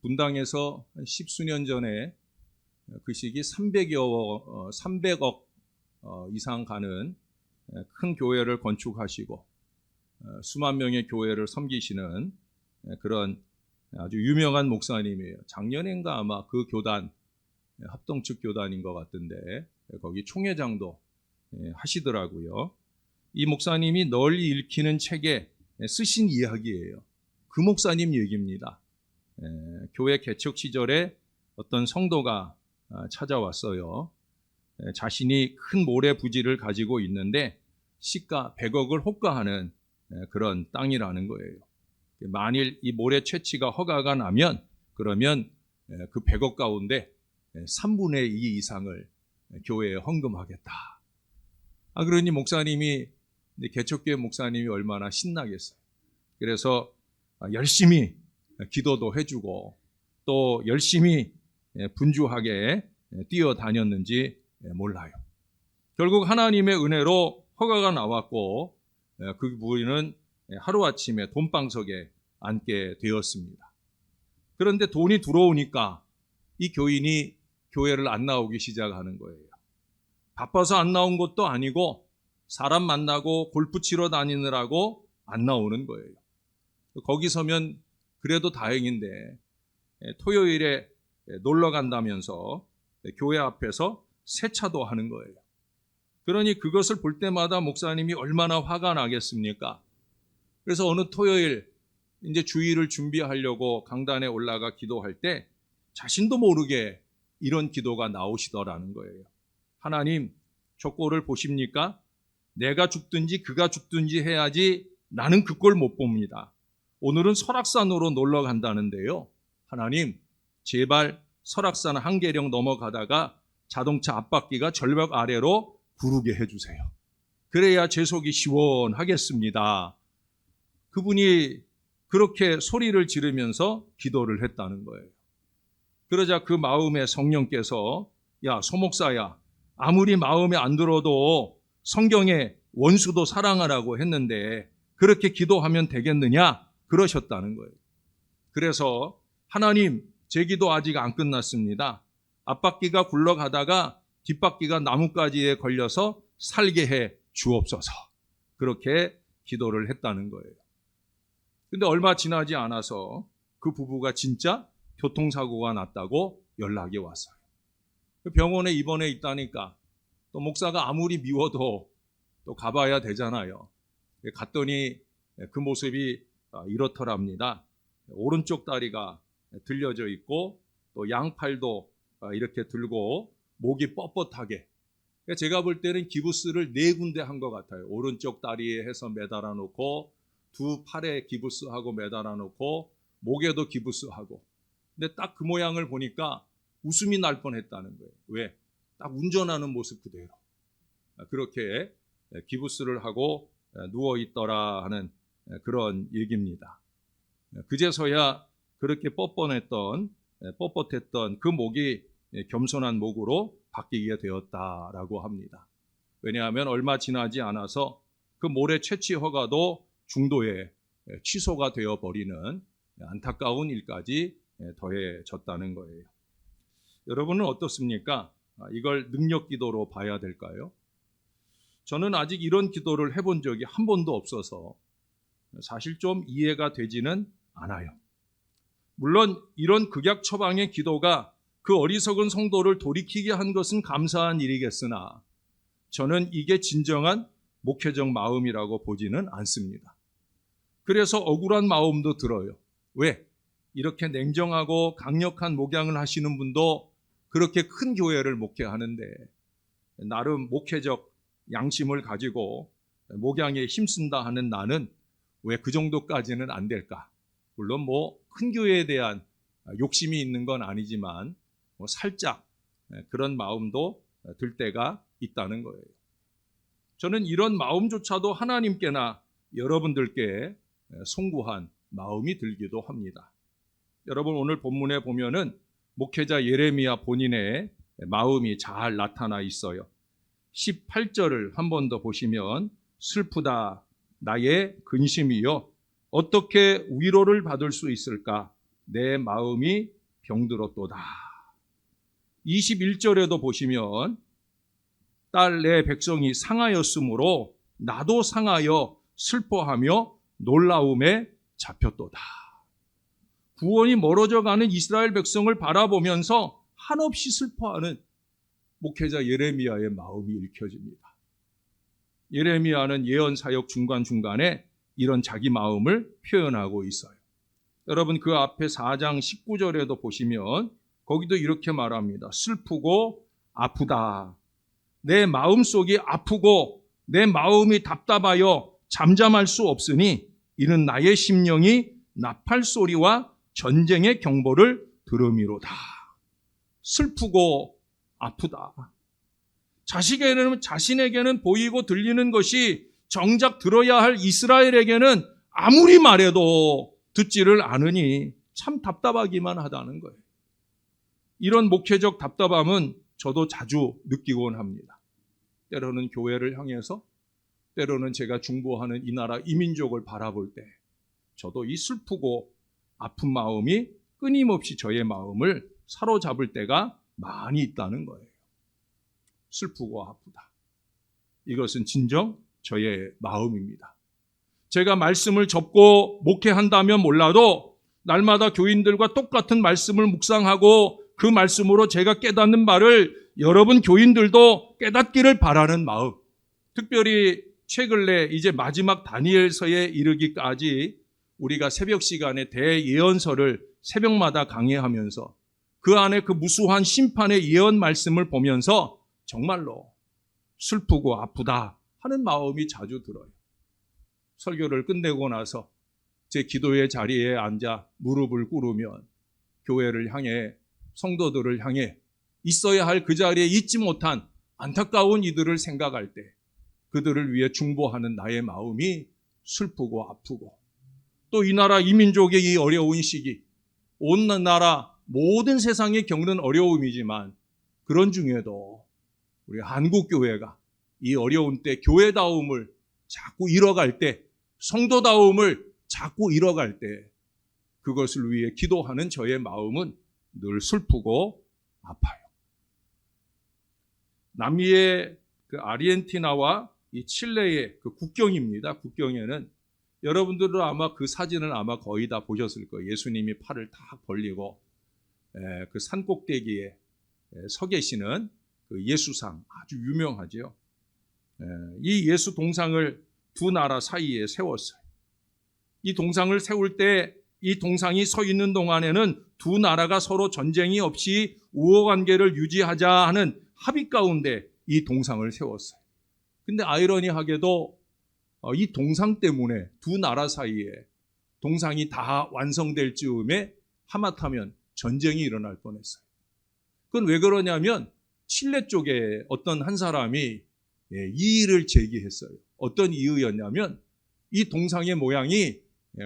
분당에서 십수년 전에 그 시기 300억 이상 가는 큰 교회를 건축하시고 수만 명의 교회를 섬기시는 그런 아주 유명한 목사님이에요. 작년인가 아마 그 교단, 합동측 교단인 것 같은데 거기 총회장도 하시더라고요. 이 목사님이 널리 읽히는 책에 쓰신 이야기예요. 그 목사님 얘기입니다. 교회 개척 시절에 어떤 성도가 찾아왔어요. 자신이 큰 모래 부지를 가지고 있는데 시가 100억을 호가하는 그런 땅이라는 거예요. 만일 이 모래 채취가 허가가 나면 그러면 그 100억 가운데 3분의 2 이상을 교회에 헌금하겠다. 그러니 목사님이, 개척교회 목사님이 얼마나 신나겠어요. 그래서 열심히 기도도 해주고 또 열심히 분주하게 뛰어다녔는지 몰라요. 결국 하나님의 은혜로 허가가 나왔고 그 부인은 하루아침에 돈방석에 앉게 되었습니다. 그런데 돈이 들어오니까 이 교인이 교회를 안 나오기 시작하는 거예요. 바빠서 안 나온 것도 아니고 사람 만나고 골프 치러 다니느라고 안 나오는 거예요. 거기 서면 그래도 다행인데 토요일에 놀러 간다면서 교회 앞에서 세차도 하는 거예요. 그러니 그것을 볼 때마다 목사님이 얼마나 화가 나겠습니까? 그래서 어느 토요일 이제 주일을 준비하려고 강단에 올라가 기도할 때 자신도 모르게 이런 기도가 나오시더라는 거예요. 하나님, 저 꼴을 보십니까? 내가 죽든지 그가 죽든지 해야지 나는 그 꼴 못 봅니다. 오늘은 설악산으로 놀러 간다는데요. 하나님, 제발 설악산 한계령 넘어가다가 자동차 앞바퀴가 절벽 아래로 구르게 해주세요. 그래야 제 속이 시원하겠습니다. 그분이 그렇게 소리를 지르면서 기도를 했다는 거예요. 그러자 그 마음에 성령께서 야, 소목사야, 아무리 마음에 안 들어도 성경에 원수도 사랑하라고 했는데 그렇게 기도하면 되겠느냐? 그러셨다는 거예요. 그래서 하나님, 제 기도 아직 안 끝났습니다. 앞바퀴가 굴러가다가 뒷바퀴가 나뭇가지에 걸려서 살게 해 주옵소서. 그렇게 기도를 했다는 거예요. 근데 얼마 지나지 않아서 그 부부가 진짜 교통사고가 났다고 연락이 왔어요. 병원에 입원해 있다니까 또 목사가 아무리 미워도 또 가봐야 되잖아요. 갔더니 그 모습이 이렇더랍니다. 오른쪽 다리가 들려져 있고 또 양팔도 이렇게 들고 목이 뻣뻣하게. 제가 볼 때는 기부스를 4군데 한 것 같아요. 오른쪽 다리에 해서 매달아 놓고 두 팔에 기부스하고 매달아 놓고 목에도 기부스하고. 근데 딱 그 모양을 보니까 웃음이 날 뻔했다는 거예요. 왜? 딱 운전하는 모습 그대로. 그렇게 기부스를 하고 누워 있더라 하는 그런 얘기입니다. 그제서야 그렇게 뻣뻣했던 그 목이 겸손한 목으로 바뀌게 되었다라고 합니다. 왜냐하면 얼마 지나지 않아서 그 모래 채취 허가도 중도에 취소가 되어버리는 안타까운 일까지 더해졌다는 거예요. 여러분은 어떻습니까? 이걸 능력 기도로 봐야 될까요? 저는 아직 이런 기도를 해본 적이 한 번도 없어서 사실 좀 이해가 되지는 않아요. 물론 이런 극약 처방의 기도가 그 어리석은 성도를 돌이키게 한 것은 감사한 일이겠으나 저는 이게 진정한 목회적 마음이라고 보지는 않습니다. 그래서 억울한 마음도 들어요. 왜? 이렇게 냉정하고 강력한 목양을 하시는 분도 그렇게 큰 교회를 목회하는데 나름 목회적 양심을 가지고 목양에 힘쓴다 하는 나는 왜 그 정도까지는 안 될까? 물론 큰 교회에 대한 욕심이 있는 건 아니지만 살짝 그런 마음도 들 때가 있다는 거예요. 저는 이런 마음조차도 하나님께나 여러분들께 송구한 마음이 들기도 합니다. 여러분 오늘 본문에 보면은 목회자 예레미야 본인의 마음이 잘 나타나 있어요. 18절을 한 번 더 보시면 슬프다 나의 근심이여 어떻게 위로를 받을 수 있을까? 내 마음이 병들었도다. 21절에도 보시면 딸 내 백성이 상하였으므로 나도 상하여 슬퍼하며 놀라움에 잡혔도다. 구원이 멀어져가는 이스라엘 백성을 바라보면서 한없이 슬퍼하는 목회자 예레미야의 마음이 읽혀집니다. 예레미야는 예언 사역 중간중간에 이런 자기 마음을 표현하고 있어요. 여러분 그 앞에 4장 19절에도 보시면 거기도 이렇게 말합니다. 슬프고 아프다. 내 마음속이 아프고 내 마음이 답답하여 잠잠할 수 없으니 이는 나의 심령이 나팔 소리와 전쟁의 경보를 들음이로다. 슬프고 아프다. 자신에게는 보이고 들리는 것이 정작 들어야 할 이스라엘에게는 아무리 말해도 듣지를 않으니 참 답답하기만 하다는 거예요. 이런 목회적 답답함은 저도 자주 느끼곤 합니다. 때로는 교회를 향해서, 때로는 제가 중보하는 이 나라 이민족을 바라볼 때 저도 이 슬프고 아픈 마음이 끊임없이 저의 마음을 사로잡을 때가 많이 있다는 거예요. 슬프고 아프다. 이것은 진정 저의 마음입니다. 제가 말씀을 접고 목회한다면 몰라도 날마다 교인들과 똑같은 말씀을 묵상하고 그 말씀으로 제가 깨닫는 바를 여러분 교인들도 깨닫기를 바라는 마음. 특별히 최근에 이제 마지막 다니엘서에 이르기까지 우리가 새벽 시간에 대예언서를 새벽마다 강해하면서 그 안에 그 무수한 심판의 예언 말씀을 보면서 정말로 슬프고 아프다 하는 마음이 자주 들어요. 설교를 끝내고 나서 제 기도의 자리에 앉아 무릎을 꿇으면 교회를 향해 성도들을 향해 있어야 할 그 자리에 있지 못한 안타까운 이들을 생각할 때 그들을 위해 중보하는 나의 마음이 슬프고 아프고 또 이 나라 이민족의 이 어려운 시기 온 나라 모든 세상에 겪는 어려움이지만 그런 중에도 우리 한국교회가 이 어려운 때 교회다움을 자꾸 잃어갈 때 성도다움을 자꾸 잃어갈 때 그것을 위해 기도하는 저의 마음은 늘 슬프고 아파요. 남미의 그 아르헨티나와 이 칠레의 그 국경입니다. 국경에는 여러분들도 아마 그 사진을 아마 거의 다 보셨을 거예요. 예수님이 팔을 딱 벌리고 그 산꼭대기에 서 계시는 그 예수상 아주 유명하죠. 이 예수 동상을 두 나라 사이에 세웠어요. 이 동상을 세울 때 이 동상이 서 있는 동안에는 두 나라가 서로 전쟁이 없이 우호관계를 유지하자 하는 합의 가운데 이 동상을 세웠어요. 근데 아이러니하게도 이 동상 때문에 두 나라 사이에 동상이 다 완성될 즈음에 하마터면 전쟁이 일어날 뻔했어요. 그건 왜 그러냐면 칠레 쪽에 어떤 한 사람이 이의를 제기했어요. 어떤 이유였냐면 이 동상의 모양이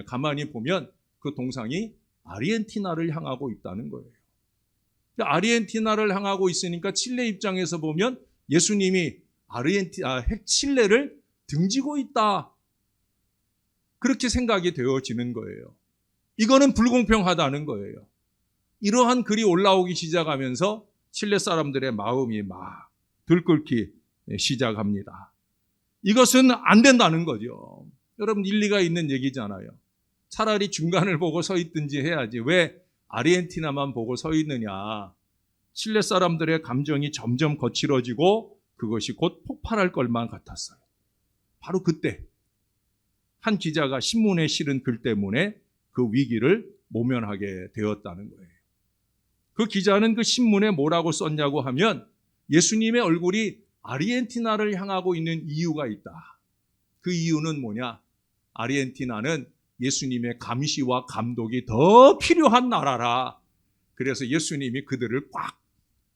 가만히 보면 그 동상이 아르헨티나를 향하고 있다는 거예요. 아르헨티나를 향하고 있으니까 칠레 입장에서 보면 예수님이 칠레를 등지고 있다. 그렇게 생각이 되어지는 거예요. 이거는 불공평하다는 거예요. 이러한 글이 올라오기 시작하면서 칠레 사람들의 마음이 막 들끓기 시작합니다. 이것은 안 된다는 거죠. 여러분 일리가 있는 얘기잖아요. 차라리 중간을 보고 서 있든지 해야지 왜 아르헨티나만 보고 서 있느냐. 칠레 사람들의 감정이 점점 거칠어지고 그것이 곧 폭발할 것만 같았어요. 바로 그때 한 기자가 신문에 실은 글 때문에 그 위기를 모면하게 되었다는 거예요. 그 기자는 그 신문에 뭐라고 썼냐고 하면 예수님의 얼굴이 아르헨티나를 향하고 있는 이유가 있다. 그 이유는 뭐냐? 아르헨티나는 예수님의 감시와 감독이 더 필요한 나라라. 그래서 예수님이 그들을 꽉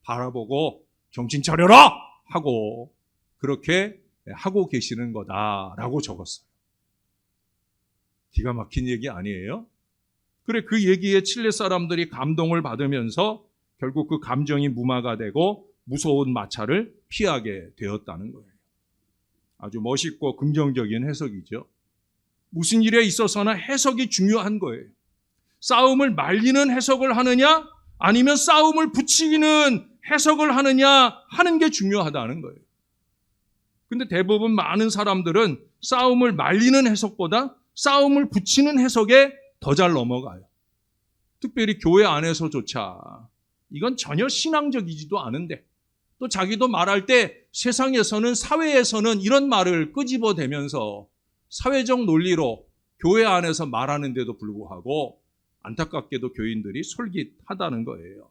바라보고 정신 차려라! 하고 그렇게 하고 계시는 거다라고 적었어요. 기가 막힌 얘기 아니에요? 그래 그 얘기에 칠레 사람들이 감동을 받으면서 결국 그 감정이 무마가 되고 무서운 마찰을 피하게 되었다는 거예요. 아주 멋있고 긍정적인 해석이죠. 무슨 일에 있어서나 해석이 중요한 거예요. 싸움을 말리는 해석을 하느냐 아니면 싸움을 부추기는 해석을 하느냐 하는 게 중요하다는 거예요. 근데 대부분 많은 사람들은 싸움을 말리는 해석보다 싸움을 붙이는 해석에 더 잘 넘어가요. 특별히 교회 안에서조차 이건 전혀 신앙적이지도 않은데 또 자기도 말할 때 세상에서는 사회에서는 이런 말을 끄집어대면서 사회적 논리로 교회 안에서 말하는데도 불구하고 안타깝게도 교인들이 솔깃하다는 거예요.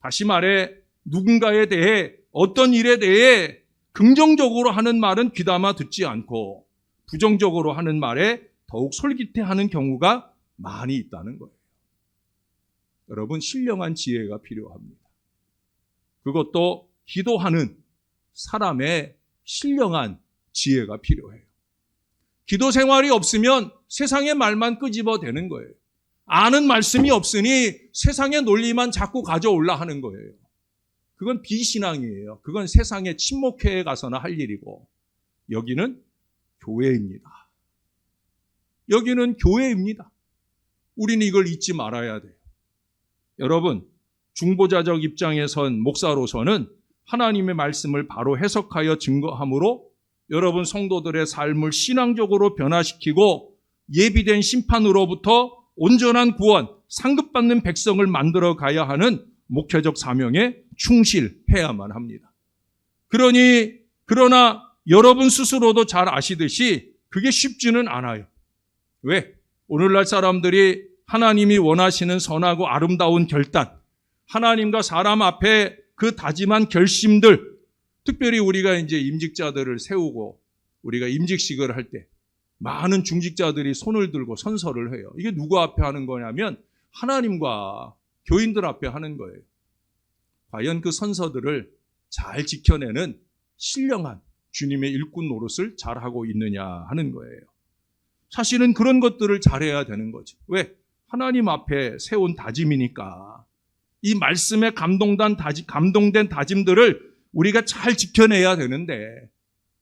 다시 말해 누군가에 대해 어떤 일에 대해 긍정적으로 하는 말은 귀담아 듣지 않고 부정적으로 하는 말에 더욱 솔깃해하는 경우가 많이 있다는 거예요. 여러분, 신령한 지혜가 필요합니다. 그것도 기도하는 사람의 신령한 지혜가 필요해요. 기도 생활이 없으면 세상의 말만 끄집어대는 거예요. 아는 말씀이 없으니 세상의 논리만 자꾸 가져올라 하는 거예요. 그건 비신앙이에요. 그건 세상의 친목회에 가서나 할 일이고 여기는 교회입니다. 여기는 교회입니다. 우리는 이걸 잊지 말아야 돼요. 여러분, 중보자적 입장에 선 목사로서는 하나님의 말씀을 바로 해석하여 증거함으로 여러분 성도들의 삶을 신앙적으로 변화시키고 예비된 심판으로부터 온전한 구원, 상급받는 백성을 만들어 가야 하는 목회적 사명에 충실해야만 합니다. 그러나 여러분 스스로도 잘 아시듯이 그게 쉽지는 않아요. 왜? 오늘날 사람들이 하나님이 원하시는 선하고 아름다운 결단, 하나님과 사람 앞에 그 다짐한 결심들, 특별히 우리가 이제 임직자들을 세우고 우리가 임직식을 할 때 많은 중직자들이 손을 들고 선서를 해요. 이게 누구 앞에 하는 거냐면 하나님과 교인들 앞에 하는 거예요. 과연 그 선서들을 잘 지켜내는 신령한 주님의 일꾼 노릇을 잘하고 있느냐 하는 거예요. 사실은 그런 것들을 잘해야 되는 거죠. 왜? 하나님 앞에 세운 다짐이니까. 이 말씀에 감동된 다짐들을 우리가 잘 지켜내야 되는데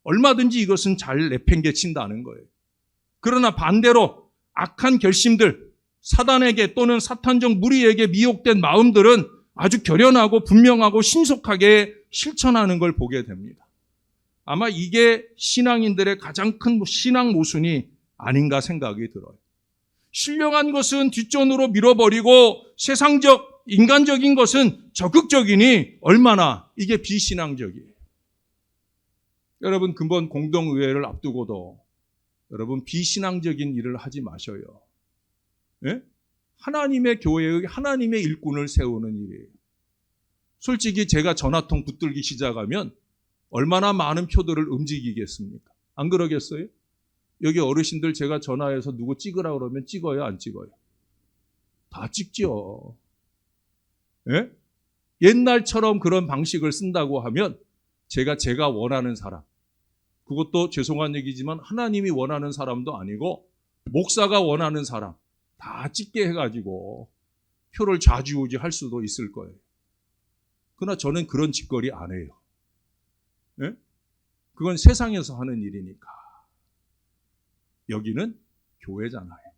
얼마든지 이것은 잘 내팽개친다는 거예요. 그러나 반대로 악한 결심들, 사단에게 또는 사탄적 무리에게 미혹된 마음들은 아주 결연하고 분명하고 신속하게 실천하는 걸 보게 됩니다. 아마 이게 신앙인들의 가장 큰 신앙 모순이 아닌가 생각이 들어요. 신령한 것은 뒷전으로 밀어버리고 세상적, 인간적인 것은 적극적이니 얼마나 이게 비신앙적이에요. 여러분, 근본 공동의회를 앞두고도 여러분 비신앙적인 일을 하지 마셔요. 예? 하나님의 교회의 하나님의 일꾼을 세우는 일이에요. 솔직히 제가 전화통 붙들기 시작하면 얼마나 많은 표들을 움직이겠습니까? 안 그러겠어요? 여기 어르신들 제가 전화해서 누구 찍으라 그러면 찍어요, 안 찍어요? 다 찍죠. 예? 옛날처럼 그런 방식을 쓴다고 하면 제가 원하는 사람, 그것도 죄송한 얘기지만 하나님이 원하는 사람도 아니고 목사가 원하는 사람 다 찍게 해가지고 표를 좌지우지 할 수도 있을 거예요. 그러나 저는 그런 짓거리 안 해요. 예? 그건 세상에서 하는 일이니까. 여기는 교회잖아요.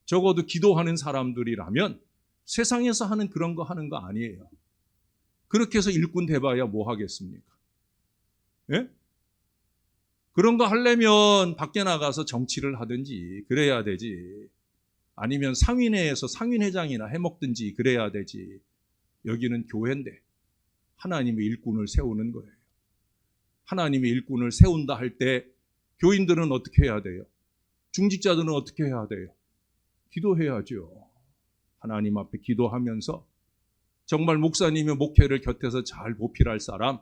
적어도 기도하는 사람들이라면 세상에서 하는 그런 거 하는 거 아니에요. 그렇게 해서 일꾼 돼봐야 뭐 하겠습니까? 예? 그런 거 하려면 밖에 나가서 정치를 하든지 그래야 되지. 아니면 상인회에서 상인회장이나 해먹든지 그래야 되지. 여기는 교회인데 하나님의 일꾼을 세우는 거예요. 하나님의 일꾼을 세운다 할 때 교인들은 어떻게 해야 돼요? 중직자들은 어떻게 해야 돼요? 기도해야죠. 하나님 앞에 기도하면서 정말 목사님의 목회를 곁에서 잘 보필할 사람,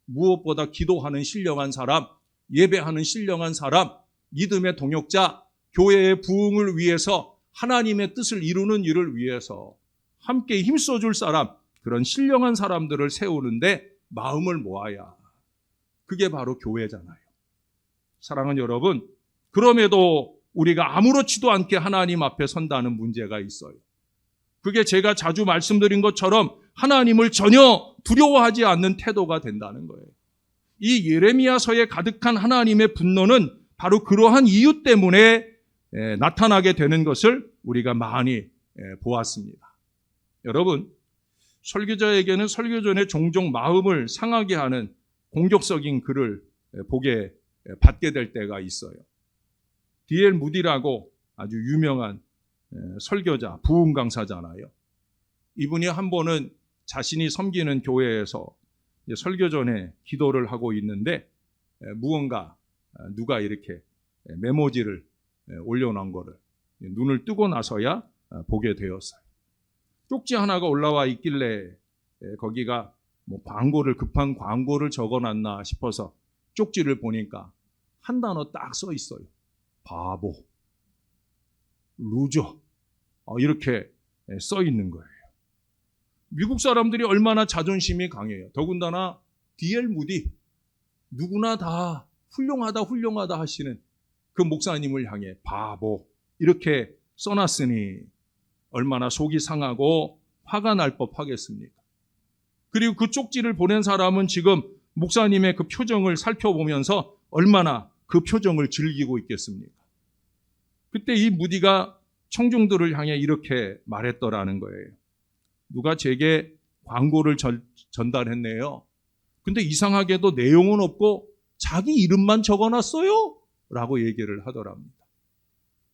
무엇보다 기도하는 신령한 사람, 예배하는 신령한 사람, 믿음의 동역자, 교회의 부흥을 위해서 하나님의 뜻을 이루는 일을 위해서 함께 힘써줄 사람, 그런 신령한 사람들을 세우는데 마음을 모아야 그게 바로 교회잖아요. 사랑하는 여러분, 그럼에도 우리가 아무렇지도 않게 하나님 앞에 선다는 문제가 있어요. 그게 제가 자주 말씀드린 것처럼 하나님을 전혀 두려워하지 않는 태도가 된다는 거예요. 이 예레미야서에 가득한 하나님의 분노는 바로 그러한 이유 때문에 나타나게 되는 것을 우리가 많이 보았습니다. 여러분, 설교자에게는 설교 전에 종종 마음을 상하게 하는 공격적인 글을 받게 될 때가 있어요. D.L. 무디라고 아주 유명한 설교자, 부흥 강사잖아요. 이분이 한 번은 자신이 섬기는 교회에서 설교 전에 기도를 하고 있는데 무언가 누가 이렇게 메모지를 올려놓은 거를 눈을 뜨고 나서야 보게 되었어요. 쪽지 하나가 올라와 있길래 거기가 뭐 급한 광고를 적어놨나 싶어서 쪽지를 보니까 한 단어 딱 써 있어요. 바보, 루저, 이렇게 써 있는 거예요. 미국 사람들이 얼마나 자존심이 강해요. 더군다나 D.L. 무디, 누구나 다 훌륭하다 하시는 그 목사님을 향해 바보 이렇게 써놨으니 얼마나 속이 상하고 화가 날 법하겠습니까? 그리고 그 쪽지를 보낸 사람은 지금 목사님의 그 표정을 살펴보면서 얼마나 그 표정을 즐기고 있겠습니까? 그때 이 무디가 청중들을 향해 이렇게 말했더라는 거예요. 누가 제게 광고를 전달했네요. 근데 이상하게도 내용은 없고 자기 이름만 적어놨어요? 라고 얘기를 하더랍니다.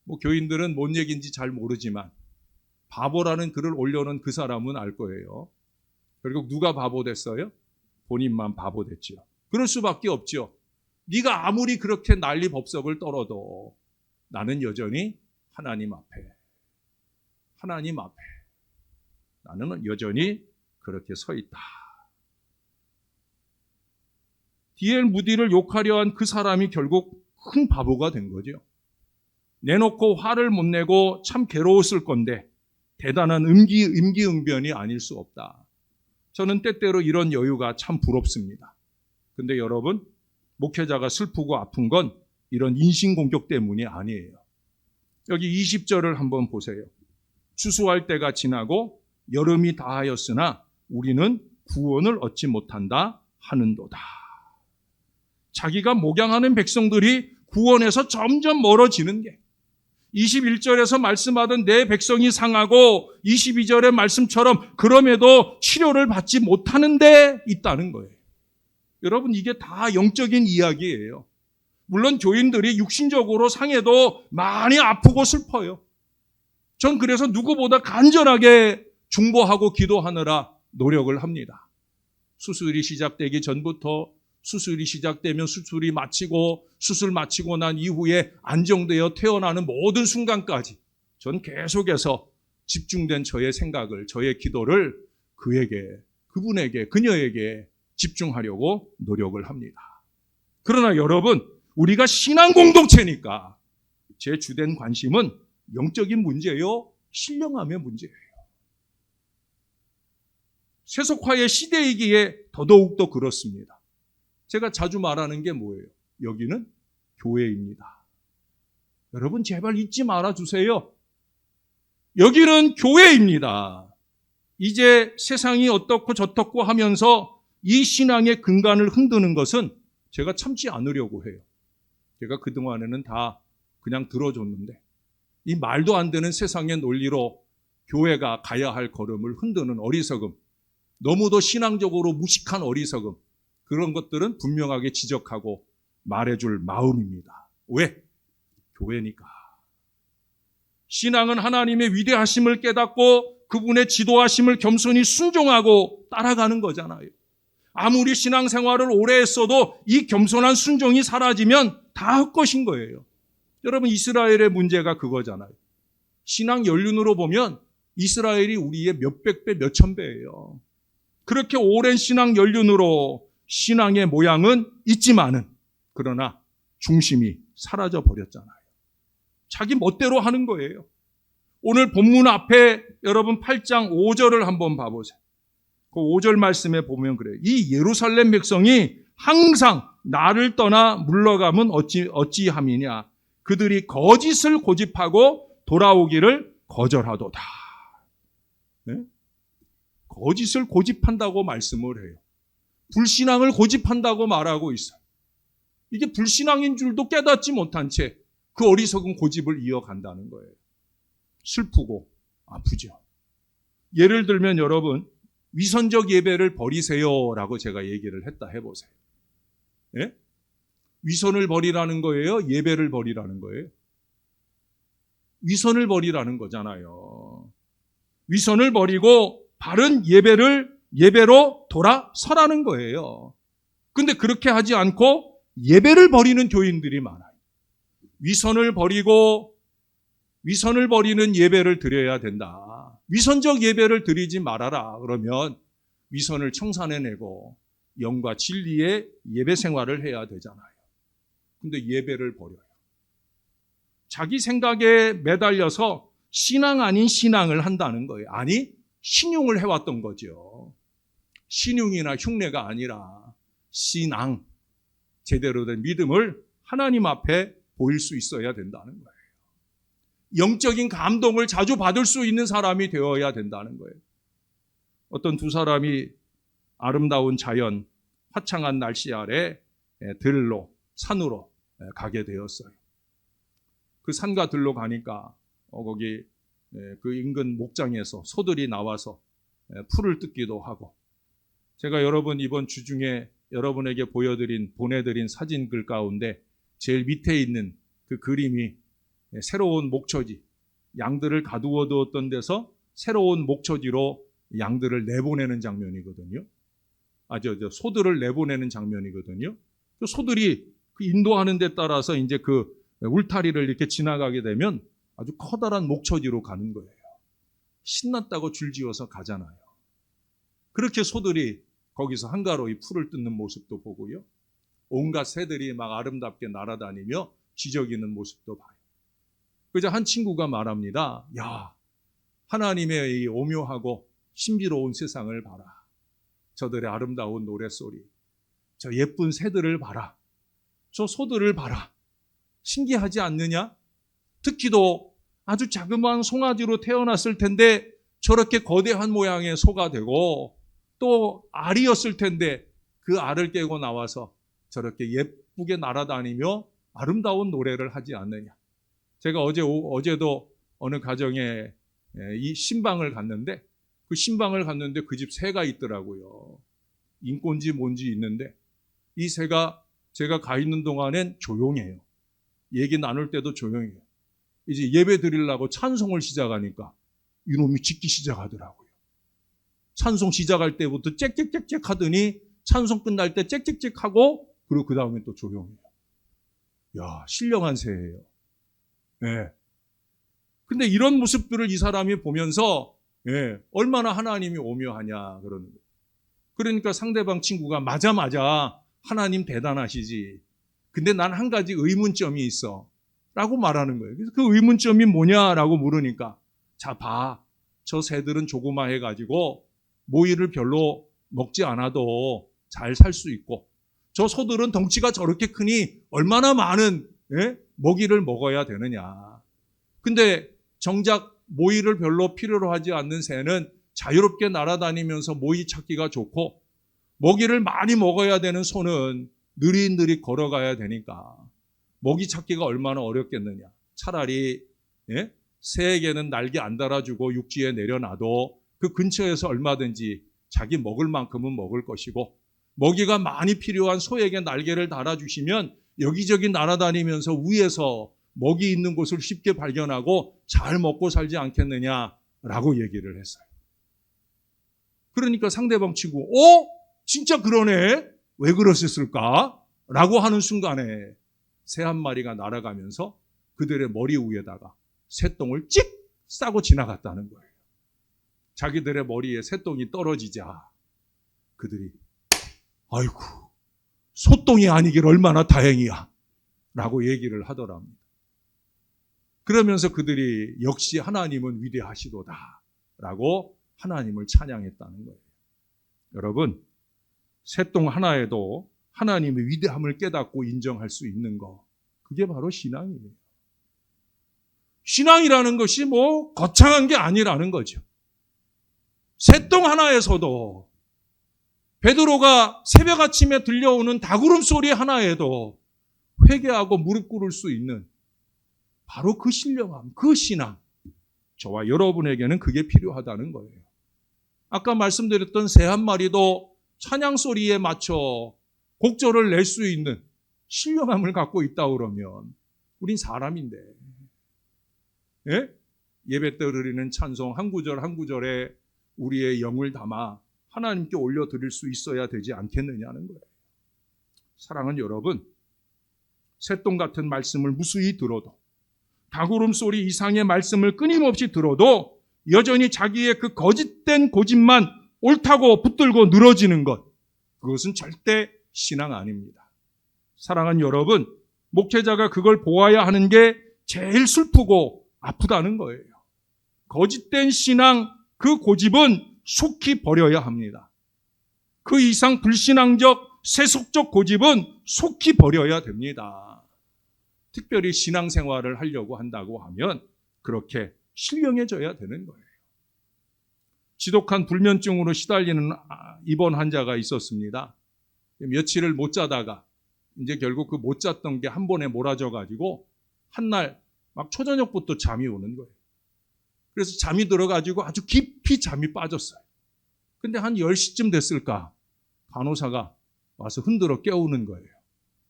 뭐 교인들은 뭔 얘기인지 잘 모르지만 바보라는 글을 올려놓은 그 사람은 알 거예요. 결국 누가 바보 됐어요? 본인만 바보 됐죠. 그럴 수밖에 없죠. 네가 아무리 그렇게 난리 법석을 떨어도 나는 여전히 하나님 앞에 나는 여전히 그렇게 서 있다. D.L. 무디를 욕하려 한 그 사람이 결국 큰 바보가 된 거죠. 내놓고 화를 못 내고 참 괴로웠을 건데 대단한 임기응변이 아닐 수 없다. 저는 때때로 이런 여유가 참 부럽습니다. 근데 여러분, 목회자가 슬프고 아픈 건 이런 인신공격 때문이 아니에요. 여기 20절을 한번 보세요. 추수할 때가 지나고 여름이 다하였으나 우리는 구원을 얻지 못한다 하는도다. 자기가 목양하는 백성들이 구원에서 점점 멀어지는 게 21절에서 말씀하던 내 백성이 상하고 22절의 말씀처럼 그럼에도 치료를 받지 못하는 데 있다는 거예요. 여러분, 이게 다 영적인 이야기예요. 물론 교인들이 육신적으로 상해도 많이 아프고 슬퍼요. 전 그래서 누구보다 간절하게 중보하고 기도하느라 노력을 합니다. 수술이 시작되기 전부터 수술이 시작되면 수술이 마치고 수술 마치고 난 이후에 안정되어 태어나는 모든 순간까지 전 계속해서 집중된 저의 생각을, 저의 기도를 그분에게, 그녀에게 집중하려고 노력을 합니다. 그러나 여러분, 우리가 신앙 공동체니까 제 주된 관심은 영적인 문제요, 신령함의 문제예요. 세속화의 시대이기에 더더욱 그렇습니다. 제가 자주 말하는 게 뭐예요? 여기는 교회입니다. 여러분, 제발 잊지 말아주세요. 여기는 교회입니다. 이제 세상이 어떻고 저떻고 하면서 이 신앙의 근간을 흔드는 것은 제가 참지 않으려고 해요. 제가 그동안에는 다 그냥 들어줬는데 이 말도 안 되는 세상의 논리로 교회가 가야 할 걸음을 흔드는 어리석음, 너무도 신앙적으로 무식한 어리석음, 그런 것들은 분명하게 지적하고 말해줄 마음입니다. 왜? 교회니까. 신앙은 하나님의 위대하심을 깨닫고 그분의 지도하심을 겸손히 순종하고 따라가는 거잖아요. 아무리 신앙생활을 오래 했어도 이 겸손한 순종이 사라지면 다 헛것인 거예요. 여러분, 이스라엘의 문제가 그거잖아요. 신앙 연륜으로 보면 이스라엘이 우리의 몇백 배, 몇천 배예요. 그렇게 오랜 신앙 연륜으로 신앙의 모양은 있지만은 그러나 중심이 사라져 버렸잖아요. 자기 멋대로 하는 거예요. 오늘 본문 앞에 여러분 8장 5절을 한번 봐보세요. 그 5절 말씀에 보면 그래요. 이 예루살렘 백성이 항상 나를 떠나 물러가면 어찌함이냐. 그들이 거짓을 고집하고 돌아오기를 거절하도다. 네? 거짓을 고집한다고 말씀을 해요. 불신앙을 고집한다고 말하고 있어요. 이게 불신앙인 줄도 깨닫지 못한 채 그 어리석은 고집을 이어간다는 거예요. 슬프고 아프죠. 예를 들면 여러분, 위선적 예배를 버리세요라고 제가 얘기를 했다 해보세요. 예? 위선을 버리라는 거예요? 예배를 버리라는 거예요? 위선을 버리라는 거잖아요. 위선을 버리고 바른 예배로 돌아서라는 거예요. 근데 그렇게 하지 않고 예배를 버리는 교인들이 많아요. 위선을 버리는 예배를 드려야 된다. 위선적 예배를 드리지 말아라. 그러면 위선을 청산해내고 영과 진리의 예배 생활을 해야 되잖아요. 근데 예배를 버려요. 자기 생각에 매달려서 신앙 아닌 신앙을 한다는 거예요. 아니, 신용을 해왔던 거죠. 신용이나 흉내가 아니라 신앙, 제대로 된 믿음을 하나님 앞에 보일 수 있어야 된다는 거예요. 영적인 감동을 자주 받을 수 있는 사람이 되어야 된다는 거예요. 어떤 두 사람이 아름다운 자연, 화창한 날씨 아래 들로, 산으로 가게 되었어요. 그 산과 들로 가니까 거기 그 인근 목장에서 소들이 나와서 풀을 뜯기도 하고, 제가 여러분 이번 주 중에 여러분에게 보내드린 사진글 가운데 제일 밑에 있는 그 그림이 새로운 목초지, 양들을 가두어 두었던 데서 새로운 목초지로 양들을 내보내는 장면이거든요. 소들을 내보내는 장면이거든요. 소들이 그 인도하는 데 따라서 이제 그 울타리를 이렇게 지나가게 되면 아주 커다란 목초지로 가는 거예요. 신났다고 줄지어서 가잖아요. 그렇게 소들이 거기서 한가로이 풀을 뜯는 모습도 보고요. 온갖 새들이 막 아름답게 날아다니며 지저귀는 모습도 봐요. 그래서 한 친구가 말합니다. 야, 하나님의 이 오묘하고 신비로운 세상을 봐라. 저들의 아름다운 노랫소리, 저 예쁜 새들을 봐라. 저 소들을 봐라. 신기하지 않느냐? 특히도 아주 자그마한 송아지로 태어났을 텐데 저렇게 거대한 모양의 소가 되고, 또 알이었을 텐데 그 알을 깨고 나와서 저렇게 예쁘게 날아다니며 아름다운 노래를 하지 않느냐. 제가 어제도 어느 가정에 이 신방을 갔는데 그 집 새가 있더라고요. 인꼰지 뭔지 있는데 이 새가 제가 가 있는 동안엔 조용해요. 얘기 나눌 때도 조용해요. 이제 예배 드리려고 찬송을 시작하니까 이놈이 짖기 시작하더라고요. 찬송 시작할 때부터 짹짹짹짹 하더니 찬송 끝날 때 짹짹짹 하고, 그리고 그 다음에 또 조용해요. 야, 신령한 새예요. 네. 근데 이런 모습들을 이 사람이 보면서 얼마나 하나님이 오묘하냐 그러는 거예요. 그러니까 상대방 친구가 맞아 하나님 대단하시지. 근데 난 한 가지 의문점이 있어 라고 말하는 거예요. 그래서 그 의문점이 뭐냐라고 물으니까, 자 봐, 저 새들은 조그마해가지고 모이를 별로 먹지 않아도 잘 살 수 있고, 저 소들은 덩치가 저렇게 크니 얼마나 많은 먹이를 먹어야 되느냐. 근데 정작 모이를 별로 필요로 하지 않는 새는 자유롭게 날아다니면서 모이 찾기가 좋고, 먹이를 많이 먹어야 되는 소는 느릿느릿 걸어가야 되니까 먹이 찾기가 얼마나 어렵겠느냐. 차라리 새에게는 날개 안 달아주고 육지에 내려놔도 그 근처에서 얼마든지 자기 먹을 만큼은 먹을 것이고, 먹이가 많이 필요한 소에게 날개를 달아주시면 여기저기 날아다니면서 위에서 먹이 있는 곳을 쉽게 발견하고 잘 먹고 살지 않겠느냐라고 얘기를 했어요. 그러니까 상대방 치고 진짜 그러네? 왜 그러셨을까? 라고 하는 순간에 새 한 마리가 날아가면서 그들의 머리 위에다가 새똥을 찍 싸고 지나갔다는 거예요. 자기들의 머리에 새똥이 떨어지자 그들이 아이고, 소똥이 아니길 얼마나 다행이야 라고 얘기를 하더랍니다. 그러면서 그들이 역시 하나님은 위대하시도다 라고 하나님을 찬양했다는 거예요. 여러분, 새똥 하나에도 하나님의 위대함을 깨닫고 인정할 수 있는 거, 그게 바로 신앙이에요. 신앙이라는 것이 거창한 게 아니라는 거죠. 새똥 하나에서도, 베드로가 새벽 아침에 들려오는 닭울음 소리 하나에도 회개하고 무릎 꿇을 수 있는 바로 그 신령함, 그 신앙, 저와 여러분에게는 그게 필요하다는 거예요. 아까 말씀드렸던 새 한 마리도 찬양 소리에 맞춰 곡절을 낼 수 있는 신령함을 갖고 있다 그러면 우린 사람인데, 예? 예배 때 드리는 찬송 한 구절 한 구절에 우리의 영을 담아 하나님께 올려드릴 수 있어야 되지 않겠느냐는 거예요. 사랑하는 여러분, 새똥 같은 말씀을 무수히 들어도, 닭울음 소리 이상의 말씀을 끊임없이 들어도 여전히 자기의 그 거짓된 고집만 옳다고 붙들고 늘어지는 것, 그것은 절대 신앙 아닙니다. 사랑하는 여러분, 목회자가 그걸 보아야 하는 게 제일 슬프고 아프다는 거예요. 거짓된 신앙, 그 고집은 속히 버려야 합니다. 그 이상 불신앙적, 세속적 고집은 속히 버려야 됩니다. 특별히 신앙생활을 하려고 한다고 하면 그렇게 신령해져야 되는 거예요. 지독한 불면증으로 시달리는 입원 환자가 있었습니다. 며칠을 못 자다가 이제 결국 그 못 잤던 게 한 번에 몰아져 가지고 한날 막 초저녁부터 잠이 오는 거예요. 그래서 잠이 들어가지고 아주 깊이 잠이 빠졌어요. 근데 한 10시쯤 됐을까 간호사가 와서 흔들어 깨우는 거예요.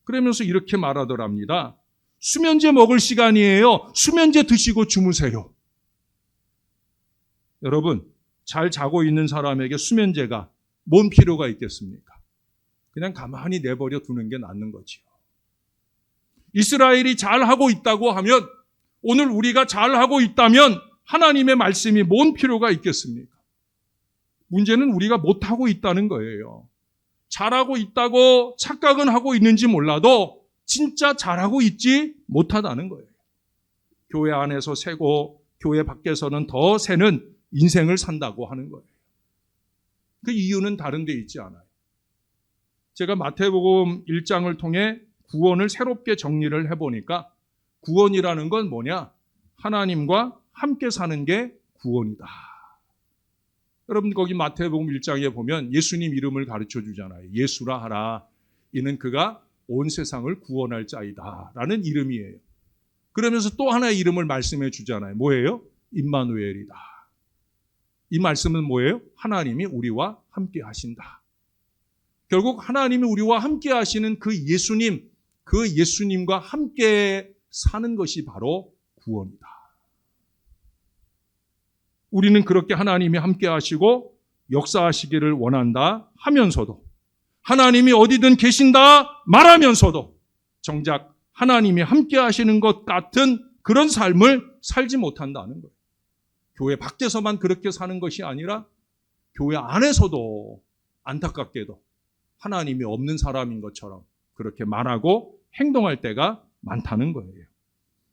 그러면서 이렇게 말하더랍니다. 수면제 먹을 시간이에요. 수면제 드시고 주무세요. 여러분, 잘 자고 있는 사람에게 수면제가 뭔 필요가 있겠습니까? 그냥 가만히 내버려 두는 게 낫는 거지요. 이스라엘이 잘하고 있다고 하면, 오늘 우리가 잘하고 있다면 하나님의 말씀이 뭔 필요가 있겠습니까? 문제는 우리가 못하고 있다는 거예요. 잘하고 있다고 착각은 하고 있는지 몰라도 진짜 잘하고 있지 못하다는 거예요. 교회 안에서 새고 교회 밖에서는 더 새는 인생을 산다고 하는 거예요. 그 이유는 다른 데 있지 않아요. 제가 마태복음 1장을 통해 구원을 새롭게 정리를 해보니까 구원이라는 건 뭐냐? 하나님과 함께 사는 게 구원이다. 여러분, 거기 마태복음 1장에 보면 예수님 이름을 가르쳐 주잖아요. 예수라 하라. 이는 그가 온 세상을 구원할 자이다 라는 이름이에요. 그러면서 또 하나의 이름을 말씀해 주잖아요. 뭐예요? 임마누엘이다. 이 말씀은 뭐예요? 하나님이 우리와 함께 하신다. 결국 하나님이 우리와 함께 하시는 그 예수님, 그 예수님과 함께 사는 것이 바로 구원이다. 우리는 그렇게 하나님이 함께 하시고 역사하시기를 원한다 하면서도, 하나님이 어디든 계신다 말하면서도 정작 하나님이 함께 하시는 것 같은 그런 삶을 살지 못한다는 거예요. 교회 밖에서만 그렇게 사는 것이 아니라 교회 안에서도 안타깝게도 하나님이 없는 사람인 것처럼 그렇게 말하고 행동할 때가 많다는 거예요.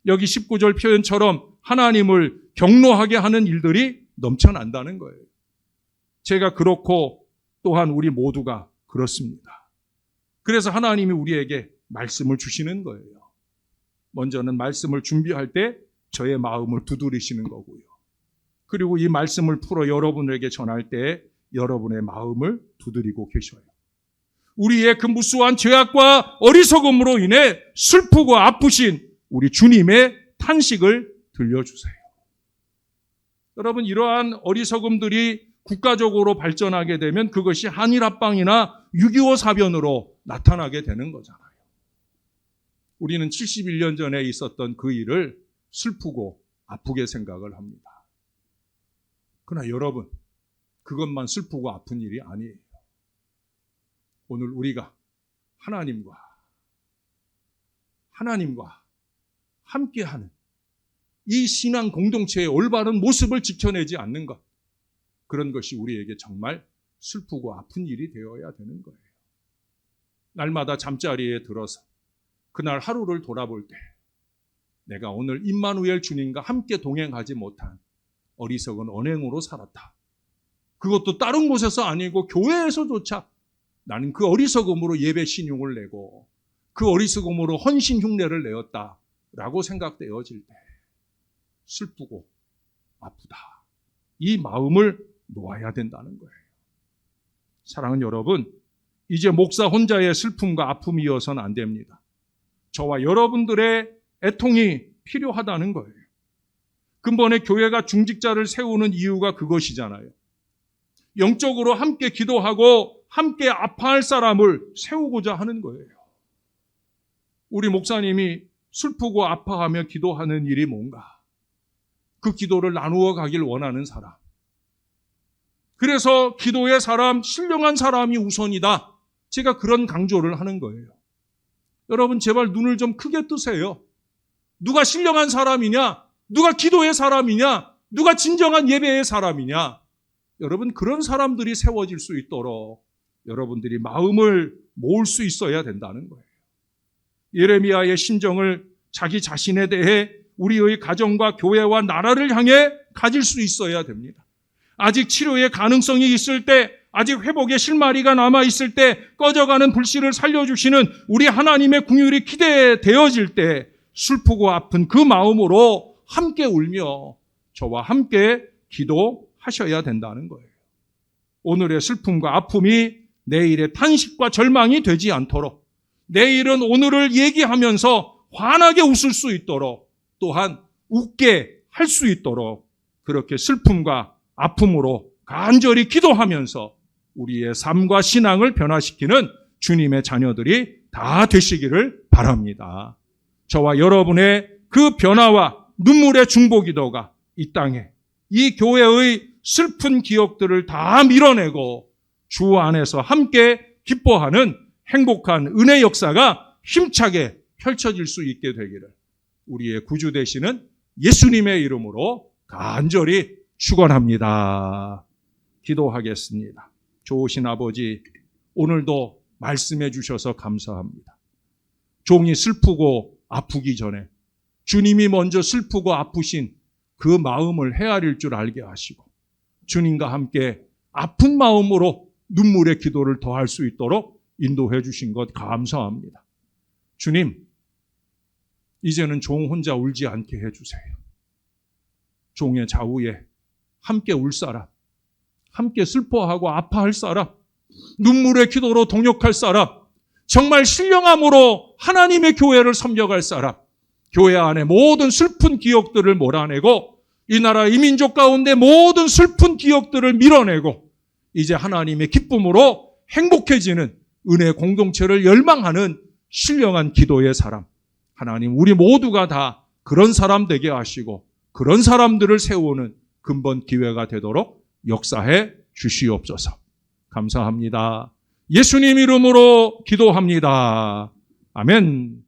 여기 19절 표현처럼 하나님을 경노하게 하는 일들이 넘쳐난다는 거예요. 제가 그렇고 또한 우리 모두가 그렇습니다. 그래서 하나님이 우리에게 말씀을 주시는 거예요. 먼저는 말씀을 준비할 때 저의 마음을 두드리시는 거고요. 그리고 이 말씀을 풀어 여러분에게 전할 때 여러분의 마음을 두드리고 계셔요. 우리의 그 무수한 죄악과 어리석음으로 인해 슬프고 아프신 우리 주님의 탄식을 들려주세요. 여러분, 이러한 어리석음들이 국가적으로 발전하게 되면 그것이 한일 합방이나 6.25 사변으로 나타나게 되는 거잖아요. 우리는 71년 전에 있었던 그 일을 슬프고 아프게 생각을 합니다. 그러나 여러분, 그것만 슬프고 아픈 일이 아니에요. 오늘 우리가 하나님과 함께하는 이 신앙 공동체의 올바른 모습을 지켜내지 않는 것, 그런 것이 우리에게 정말 슬프고 아픈 일이 되어야 되는 거예요. 날마다 잠자리에 들어서 그날 하루를 돌아볼 때 내가 오늘 임마누엘 주님과 함께 동행하지 못한 어리석은 언행으로 살았다. 그것도 다른 곳에서 아니고 교회에서조차 나는 그 어리석음으로 예배 신용을 내고 그 어리석음으로 헌신 흉내를 내었다라고 생각되어질 때 슬프고 아프다. 이 마음을 놓아야 된다는 거예요. 사랑하는 여러분, 이제 목사 혼자의 슬픔과 아픔이어서는 안 됩니다. 저와 여러분들의 애통이 필요하다는 거예요. 근본에 교회가 중직자를 세우는 이유가 그것이잖아요. 영적으로 함께 기도하고 함께 아파할 사람을 세우고자 하는 거예요. 우리 목사님이 슬프고 아파하며 기도하는 일이 뭔가? 그 기도를 나누어 가길 원하는 사람. 그래서 기도의 사람, 신령한 사람이 우선이다. 제가 그런 강조를 하는 거예요. 여러분 제발 눈을 좀 크게 뜨세요. 누가 신령한 사람이냐? 누가 기도의 사람이냐? 누가 진정한 예배의 사람이냐? 여러분 그런 사람들이 세워질 수 있도록 여러분들이 마음을 모을 수 있어야 된다는 거예요. 예레미야의 심정을 자기 자신에 대해 우리의 가정과 교회와 나라를 향해 가질 수 있어야 됩니다. 아직 치료의 가능성이 있을 때, 아직 회복의 실마리가 남아있을 때, 꺼져가는 불씨를 살려주시는 우리 하나님의 긍휼이 기대되어질 때 슬프고 아픈 그 마음으로 함께 울며 저와 함께 기도하셔야 된다는 거예요. 오늘의 슬픔과 아픔이 내일의 탄식과 절망이 되지 않도록, 내일은 오늘을 얘기하면서 환하게 웃을 수 있도록, 또한 웃게 할 수 있도록 그렇게 슬픔과 아픔으로 간절히 기도하면서 우리의 삶과 신앙을 변화시키는 주님의 자녀들이 다 되시기를 바랍니다. 저와 여러분의 그 변화와 눈물의 중보기도가 이 땅에 이 교회의 슬픈 기억들을 다 밀어내고 주 안에서 함께 기뻐하는 행복한 은혜 역사가 힘차게 펼쳐질 수 있게 되기를 우리의 구주 되시는 예수님의 이름으로 간절히 축원합니다. 기도하겠습니다. 좋으신 아버지, 오늘도 말씀해 주셔서 감사합니다. 종이 슬프고 아프기 전에 주님이 먼저 슬프고 아프신 그 마음을 헤아릴 줄 알게 하시고 주님과 함께 아픈 마음으로 눈물의 기도를 더할 수 있도록 인도해 주신 것 감사합니다. 주님, 이제는 종 혼자 울지 않게 해주세요. 종의 좌우에 함께 울 사람, 함께 슬퍼하고 아파할 사람, 눈물의 기도로 동역할 사람, 정말 신령함으로 하나님의 교회를 섬겨갈 사람, 교회 안에 모든 슬픈 기억들을 몰아내고 이 나라 이 민족 가운데 모든 슬픈 기억들을 밀어내고 이제 하나님의 기쁨으로 행복해지는 은혜 공동체를 열망하는 신령한 기도의 사람, 하나님 우리 모두가 다 그런 사람 되게 하시고 그런 사람들을 세우는 근본 기회가 되도록 역사해 주시옵소서. 감사합니다. 예수님 이름으로 기도합니다. 아멘.